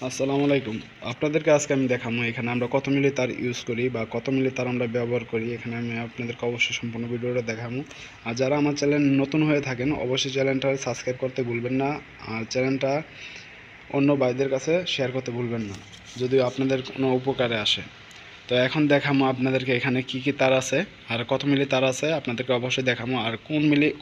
আসসালামু আলাইকুম। আপনাদেরকে আজকে আমি দেখাবো এখানে আমরা কত মিলি তার ইউজ করি বা কত মিলি তার আমরা ব্যবহার করি। এখানে আমি আপনাদেরকে অবশ্যই সম্পূর্ণ ভিডিওটা দেখাবো। আর যারা আমার চ্যানেল নতুন হয়ে থাকেন অবশ্যই চ্যানেলটা সাবস্ক্রাইব করতে ভুলবেন না, আর চ্যানেলটা অন্য ভাইদের কাছে শেয়ার করতে ভুলবেন না, যদিও আপনাদের কোনো উপকারে আসে। তো এখন দেখাবো আপনাদেরকে এখানে কি কি তার আছে আর কত মিলি তার আছে আপনাদেরকে অবশ্যই দেখাবো, আর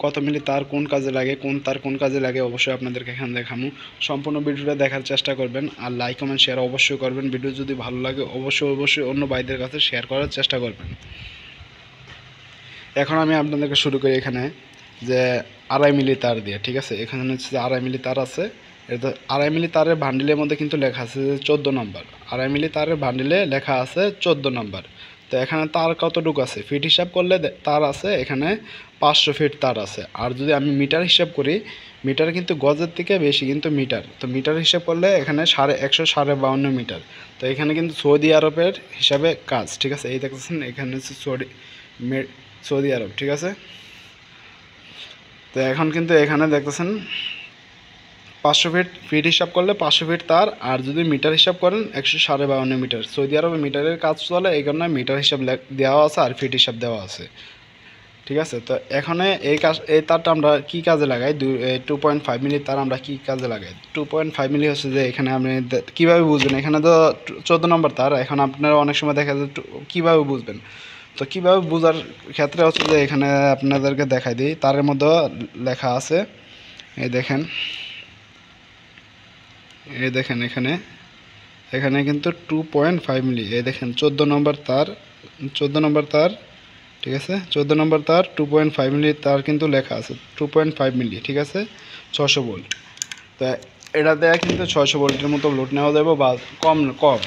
কত মিলি তার কোন কাজে লাগে, কোন তার কোন কাজে লাগে অবশ্যই আপনাদেরকে এখানে দেখাবো। সম্পূর্ণ ভিডিওটা দেখার চেষ্টা করবেন আর লাইক কমেন্ট শেয়ার অবশ্যই করবেন। ভিডিও যদি ভালো লাগে অবশ্যই অন্য ভাইদের কাছে শেয়ার করার চেষ্টা করবেন। এখন আমি আপনাদেরকে শুরু করি এখানে যে 2.5 মিলি তার দিয়ে, ঠিক আছে। এখানে হচ্ছে যে 2.5 মিলি তার আছে। এটা 2.5 মিলি তারের বান্ডিলের মধ্যে কিন্তু লেখা আছে যে 14 নম্বর। 2.5 মিলি তারের বান্ডিলে লেখা আছে 14 নম্বর। তো এখানে তার কতটুকু আছে ফিট হিসাব করলে তার আছে এখানে 500 ফিট তার আছে। আর যদি আমি মিটার হিসাব করি, মিটার কিন্তু গজের থেকে বেশি কিন্তু মিটার, তো মিটার হিসাব করলে এখানে 150 মিটার। তো এখানে কিন্তু সৌদি আরবের হিসাবে কাজ, ঠিক আছে। এই দেখতেছেন এখানে হচ্ছে সৌদি আরব, ঠিক আছে। তো এখন কিন্তু এখানে দেখতেছেন 500 ফিট হিসাব করলে 500 ফিট তার, আর যদি মিটার হিসাব করেন 152 মিটার। সৌদি আরবে মিটারের কাজ চলে, এই কারণে মিটার হিসাব দেওয়া আছে আর ফিট হিসাব দেওয়া আছে, ঠিক আছে। তো এখানে এই তারটা আমরা কি কাজে লাগাই, 2.5 মিলি তার আমরা কি কাজে লাগাই। 2.5 মিলি হচ্ছে যে এখানে আপনি কীভাবে বুঝবেন, এখানে তো 14 নম্বর তার। এখন আপনারা অনেক সময় দেখা যায় কীভাবে বুঝবেন, তো কীভাবে বোঝার ক্ষেত্রে হচ্ছে যে এখানে আপনাদেরকে দেখাই দিই। তারের মধ্যে লেখা আছে, এই দেখেন, এখানে এখানে কিন্তু 2.5 মিলি, এই দেখেন 14 নম্বর তার, 14 নম্বর তার, ঠিক আছে। 14 নম্বর তার 2.5 মিলি তার কিন্তু লেখা আছে 2.5 মিলি, ঠিক আছে, 600 ভোল্ট। তা এটা দেয়া কিন্তু 600 ভোল্টের মতো লোড নেওয়া যাবে বা কম কম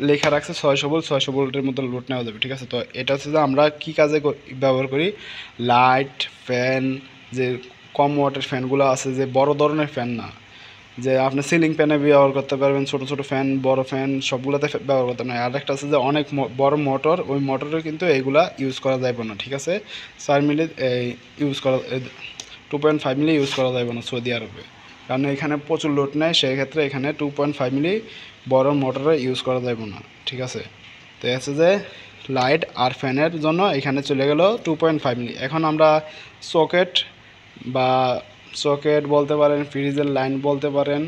লেখা রাখছে 600 ভোল্টের মতো লোড নেওয়া যাবে, ঠিক আছে। তো এটা হচ্ছে যে আমরা কী কাজে ব্যবহার করি, লাইট, ফ্যান, যে কম ওয়াটের ফ্যানগুলো আছে, যে বড় ধরনের ফ্যান না, যে আপনি সিলিং ফ্যানে ব্যবহার করতে পারবেন, ছোট ছোট ফ্যান, বড় ফ্যান সবগুলোতে ব্যবহার করতে না। আর একটা আছে যে অনেক বড় মোটর, ওই মোটরে কিন্তু এইগুলা ইউজ করা যাবে না, ঠিক আছে। 4 মিলি ইউজ করা, 2.5 মিলি ইউজ করা যাবে না সৌদি আরবে, কারণ এখানে প্রচুর লোড নেয়। সেই ক্ষেত্রে এখানে 2.5 মিলি বড় মোটরে ইউজ করা যাবে না, ঠিক আছে। তো আছে যে লাইট আর ফ্যানের জন্য এখানে চলে গেল 2.5 মিলি। এখন আমরা সকেট বা সকেট বলতে পারেন, ফ্রিজের লাইন বলতে পারেন,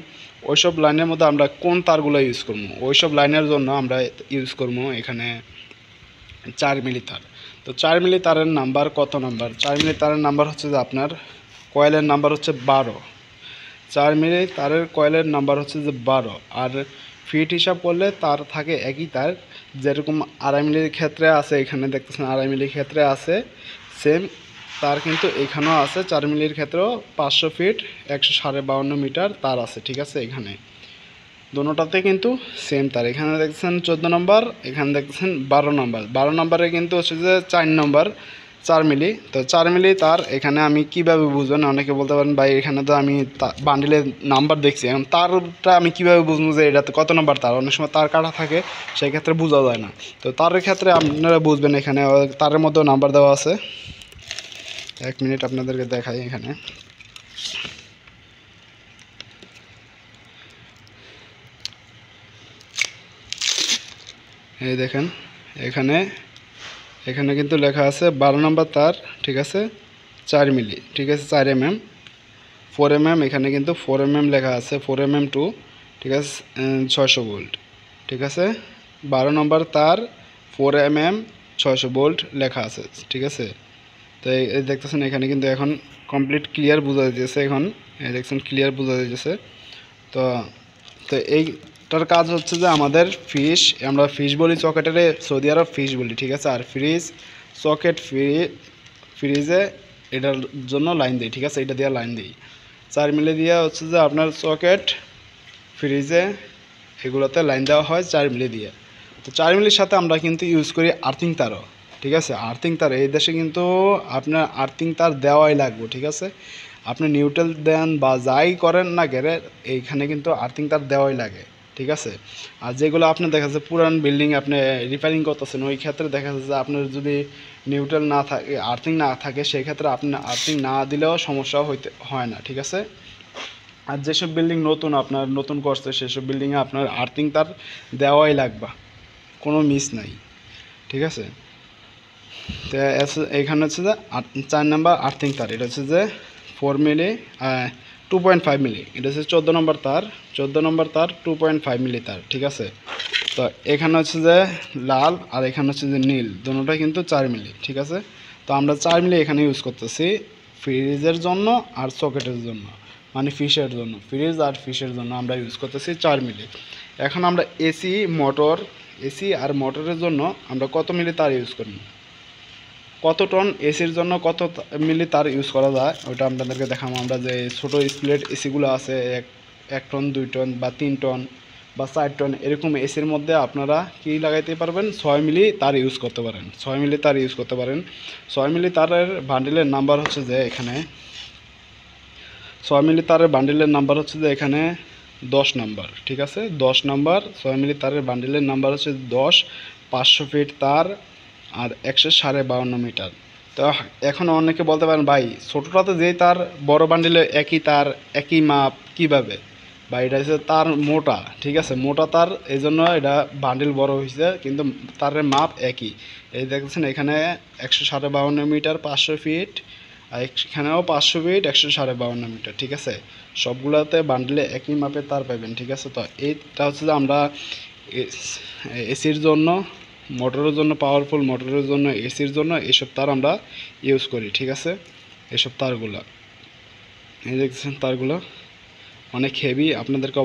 ওইসব লাইনের মধ্যে আমরা কোন তারগুলো ইউজ করবো, ওইসব লাইনের জন্য আমরা ইউজ করবো এখানে 4 মিলি তার। তো 4 মিলি তারের নাম্বার কত নাম্বার, 4 মিলি তারের নাম্বার হচ্ছে যে আপনার কয়েলের নাম্বার হচ্ছে 12। 4 মিলি তারের কয়েলের নাম্বার হচ্ছে যে 12। আর ফিট হিসাব করলে তার থাকে একই তার, যেরকম 2.5 মিলির ক্ষেত্রে আছে, এখানে দেখতেছেন 2.5 মিলির ক্ষেত্রে আছে সেম তার, কিন্তু এখানেও আছে 4 মিলির ক্ষেত্রেও 500 ফিট 152 মিটার তার আছে, ঠিক আছে। এখানে দোনোটাতে কিন্তু সেম তার। এখানে দেখছেন 14 নম্বর, এখানে দেখছেন 12 নম্বর। 12 নম্বরে কিন্তু হচ্ছে যে 4 নম্বর 4 মিলি। তো 4 মিলি তার এখানে আমি কিভাবে বুঝবেন, অনেকে বলতে পারেন ভাই এখানে তো আমি বান্ডিলের নাম্বার দেখছি, এখন তারটা আমি কিভাবে বুঝবো যে এটাতে কত নম্বর তার। অনেক সময় তার কাটা থাকে, সেই ক্ষেত্রে বোঝা যায় না। তো তারের ক্ষেত্রে আপনারা বুঝবেন, এখানে তারের মধ্যেও নাম্বার দেওয়া আছে। 1 মিনিট আপনাদেরকে দেখাই। এখানে এই দেখেন, এখানে এখানে কিন্তু লেখা আছে 12 নম্বর তার, ঠিক আছে, 4 মিলি, ঠিক আছে, 4 mm 4 mm, এখানে কিন্তু 4 mm লেখা আছে, 4 mm 2, ঠিক আছে, 600 ভোল্ট, ঠিক আছে। 12 নম্বর তার 4 mm 600 ভোল্ট লেখা আছে, ঠিক আছে। তো এই দেখতেছেন এখানে কিন্তু এখন কমপ্লিট ক্লিয়ার বোঝা যাচ্ছে। এখন এই দেখছেন ক্লিয়ার বোঝা যাচ্ছে। তো তো এইটার কাজ হচ্ছে যে আমাদের আমরা ফিশ বলি, সকেটের সৌদি আরব ফিশ বলি, ঠিক আছে। আর ফ্রিজ, সকেট, ফ্রিজে এটার জন্য লাইন দিই, ঠিক আছে, এটা দিয়ে লাইন দিই। 4 মিলি দিয়ে হচ্ছে যে আপনার সকেট, ফ্রিজে এগুলোতে লাইন দেওয়া হয় 4 মিলি দিয়ে। তো 4 মিলির সাথে আমরা কিন্তু ইউজ করি আর্থিং তারও, ঠিক আছে। আর্থিং তার এই দেশে কিন্তু আপনার আর্থিং তার দেওয়াই লাগবে, ঠিক আছে। আপনি নিউট্রাল দেন বা যাই করেন না গেলে এইখানে কিন্তু আর্থিং তার দেওয়াই লাগে, ঠিক আছে। আর যেগুলো আপনি দেখা যাচ্ছে পুরান বিল্ডিং আপনি রিপেয়ারিং করতেছেন, ওই ক্ষেত্রে দেখা যাচ্ছে যে আপনার যদি নিউট্রাল না থাকে, আর্থিং না থাকে, সেই ক্ষেত্রে আপনি আর্থিং না দিলেও সমস্যা হয় না, ঠিক আছে। আর যেসব বিল্ডিং নতুন আপনার নতুন করছে সেসব বিল্ডিংয়ে আপনার আর্থিং তার দেওয়াই লাগবে, কোনো মিস নাই, ঠিক আছে। তো এখানে হচ্ছে যে 4 নাম্বার আর্থিং তার, এটা হচ্ছে যে 4 মিলি 2.5 মিলি, এটা হচ্ছে 14 নম্বর তার, 14 নম্বর তার 2.5 মিলি তার, ঠিক আছে। তো এখানে হচ্ছে যে লাল আর এখানে হচ্ছে যে নীল, দুটোটাই কিন্তু 4 মিলি, ঠিক আছে। তো আমরা 4 মিলি এখানে ইউজ করতেছি ফ্রিজের জন্য আর সকেটের জন্য, মানে ফিশের জন্য, ফ্রিজ আর ফিশের জন্য আমরা ইউজ করতেছি 4 মিলি। এখন আমরা এসি আর মোটরের জন্য আমরা কত মিলি তার ইউজ করব, কত টন এসির জন্য কত মিলি তার ইউজ করা যায় ওটা আপনাদেরকে দেখাবো। আমরা যে ছোটো স্প্লিট এসিগুলো আছে 1 টন 2 টন বা 3 টন বা 4 টন এরকম এসির মধ্যে আপনারা কি লাগাইতে পারবেন, 6 মিলি তার ইউজ করতে পারেন, 6 মিলি তার ইউজ করতে পারেন। 6 মিলি তারের বান্ডিলের নাম্বার হচ্ছে যে এখানে 6 মিলি তারের বান্ডিলের নাম্বার হচ্ছে যে এখানে 10 নাম্বার, ঠিক আছে। 10 নাম্বার 6 মিলি তারের বান্ডিলের নাম্বার হচ্ছে 10, 500 ফিট তার আর 152 মিটার। তো এখন অনেকে বলতে পারেন ভাই ছোটোটাতে যেই তার বড় বান্ডিলে একই তার একই মাপ কিভাবে, বা এটা হচ্ছে তার মোটা, ঠিক আছে, মোটা তার এই জন্য এটা বান্ডিল বড় হয়েছে, কিন্তু তারের মাপ একই। এই দেখছেন এখানে 152 মিটার 500 ফিট, আর এখানেও 500 ফিট 152 মিটার, ঠিক আছে। সবগুলোতে বান্ডিলে একই মাপের তার পাবেন, ঠিক আছে। তো এইটা হচ্ছে যে আমরা এসির জন্য, মোটরের জন্য, পাওয়ারফুল মোটরের জন্য, এসির জন্য এইসব তার আমরা ইউজ করি, ঠিক আছে। এসব তারগুলো এই দেখছেন তারগুলো অনেক হেভি, আপনাদেরকে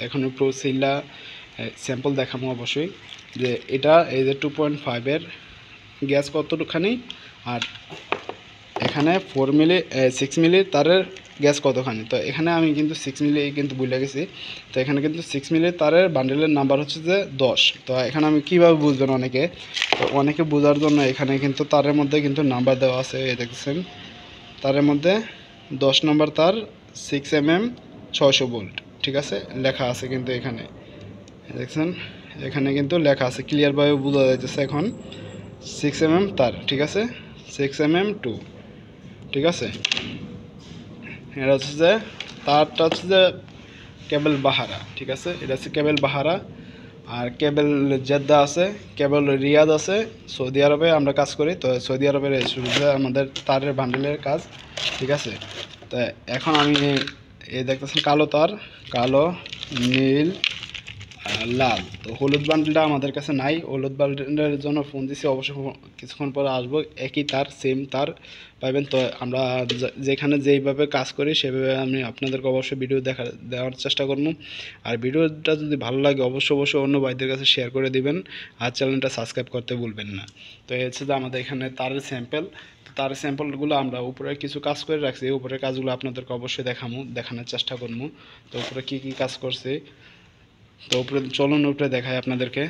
এখন প্রো সিল্লা স্যাম্পল দেখাবো অবশ্যই, যে এটা এই যে 2.5-এর গ্যাস কতটুখানি, আর এখানে 4 মিলি 6 মিলি তারের গ্যাস কতখানি। তো এখানে আমি কিন্তু 6 মিলি কিন্তু ভুলে গেছি। তো এখানে কিন্তু 6 মিলি তারের বান্ডেলের নাম্বার হচ্ছে যে 10। তো এখানে আমি কীভাবে বুঝবেন অনেকে, তো অনেকে বোঝার জন্য এখানে কিন্তু তারের মধ্যে কিন্তু নাম্বার দেওয়া আছে, এই দেখছেন তারের মধ্যে 10 নম্বর তার 6 mm 600 ভোল্ট, ঠিক আছে, লেখা আছে কিন্তু এখানে দেখছেন, এখানে কিন্তু লেখা আছে, ক্লিয়ারভাবে বোঝা যাইতেছে এখন 6 mm তার, ঠিক আছে, 6 mm 2, ঠিক আছে। এটা হচ্ছে যে তারটা হচ্ছে যে কেবল বাহারা, ঠিক আছে, এটা হচ্ছে কেবল বাহারা। আর কেবল জেদ্দা আছে, কেবল রিয়াদ আছে, সৌদি আরবে আমরা কাজ করি। তো সৌদি আরবের আমাদের তারের বান্ডেলের কাজ, ঠিক আছে। তো এখন আমি এই দেখতেছেন কালো তার, কালো, নীল, লাল। তো হলুদ বান্ডেলটা আমাদের কাছে নাই, হলুদ বান্ডেলের জন্য ফোন দিছি, অবশ্যই কিছুক্ষণ পরে আসবো। একই তার, সেম তার পাবেন। তো আমরা যেখানে যেইভাবে কাজ করি সেভাবে আমি আপনাদেরকে অবশ্যই ভিডিও দেওয়ার চেষ্টা করবো। আর ভিডিওটা যদি ভালো লাগে অবশ্যই অন্য ভাইদের কাছে শেয়ার করে দিবেন, আর চ্যানেলটা সাবস্ক্রাইব করতে ভুলবেন না। তো এই হচ্ছে যে আমাদের এখানে তারের স্যাম্পল, তার স্যাম্পলগুলো আমরা উপরে কিছু কাজ করে রাখছি, উপরের কাজগুলো আপনাদেরকে অবশ্যই দেখানোর চেষ্টা করবো। তো উপরে কী কী কাজ করছি, তো উপরে চলুন উপরে দেখাই আপনাদেরকে।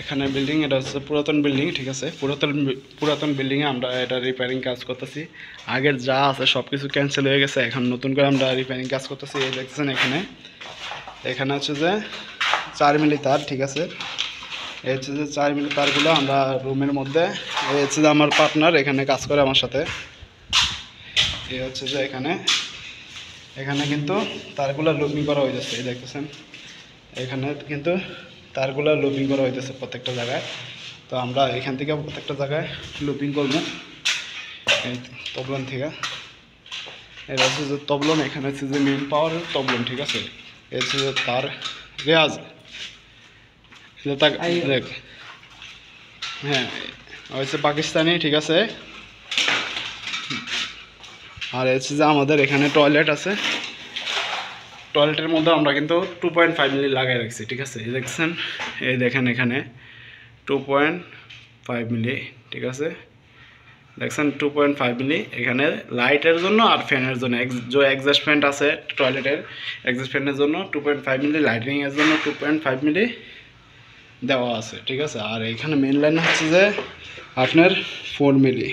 এখানে বিল্ডিং, এটা হচ্ছে পুরাতন বিল্ডিং, ঠিক আছে। পুরাতন বিল্ডিংয়ে আমরা এটা রিপেয়ারিং কাজ করতেছি। আগের যা আছে সব কিছু ক্যান্সেল হয়ে গেছে, এখন নতুন করে আমরা রিপেয়ারিং কাজ করতেছি। এই দেখতেছেন এখানে হচ্ছে যে 4 মিলি তার, ঠিক আছে। এই হচ্ছে যে 4 মিলি তারগুলো আমরা রুমের মধ্যে, এই হচ্ছে যে আমার পার্টনার এখানে কাজ করে আমার সাথে। এই হচ্ছে যে এখানে কিন্তু তারগুলো লুপিং করা হইতেছে, এই দেখতেছেন এখানে কিন্তু তারগুলো লুপিং করা হইতেছে প্রত্যেকটা জায়গায়। তো আমরা এখান থেকে প্রত্যেকটা জায়গায় লুপিং করবো এই তবলন থেকে। এটা হচ্ছে যে তবলন, এখানে হচ্ছে যে মেইন পাওয়ারের তবলন, ঠিক আছে। এই হচ্ছে যে তার রেয়াজ, দেখ, হ্যাঁ হচ্ছে পাকিস্তানি, ঠিক আছে। আর হচ্ছে যে আমাদের এখানে টয়লেট আছে, টয়লেটের মধ্যে আমরা কিন্তু 2.5 মিলি লাগাই রাখছি, ঠিক আছে। এই দেখছেন, এই দেখেন এখানে 2.5 মিলি, ঠিক আছে, দেখছেন 2.5 মিলি এখানে লাইটের জন্য আর ফ্যানের জন্য, যে এক্সস্ট ফ্যান আছে টয়লেটের এক্সস্ট ফ্যানের জন্য 2.5 মিলি, লাইটিংয়ের জন্য 2.5 মিলি দেওয়া আছে, ঠিক আছে। আর এখানে মেন লাইন হচ্ছে যে আপনার 4 মিলি।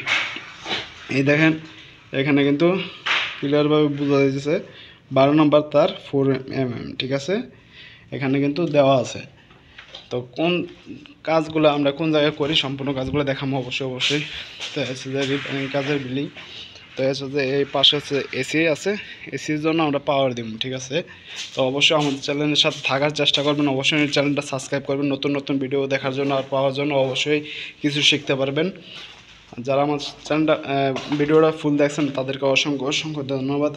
এই দেখেন এখানে কিন্তু ক্লিয়ারভাবে বোঝা যাচ্ছে 12 নম্বর তার 4 mm, ঠিক আছে। এখানে কিন্তু দেওয়া আছে। তো কোন কাজগুলো আমরা কোন জায়গায় করি সম্পূর্ণ কাজগুলো দেখাবো অবশ্যই। তো হচ্ছে যে রিপেয়ারিং কাজের বিলিং, তো হচ্ছে যে এই পাশে হচ্ছে এসি আছে, এসির জন্য আমরা পাওয়ার দিব, ঠিক আছে। তো অবশ্যই আমাদের চ্যানেলের সাথে থাকার চেষ্টা করবেন, অবশ্যই চ্যানেলটা সাবস্ক্রাইব করবেন নতুন নতুন ভিডিও দেখার জন্য আর পাওয়ার জন্য, অবশ্যই কিছু শিখতে পারবেন। যারা আমার চ্যানেলটা ভিডিওটা ফুল দেখছেন তাদেরকে অসংখ্য ধন্যবাদ।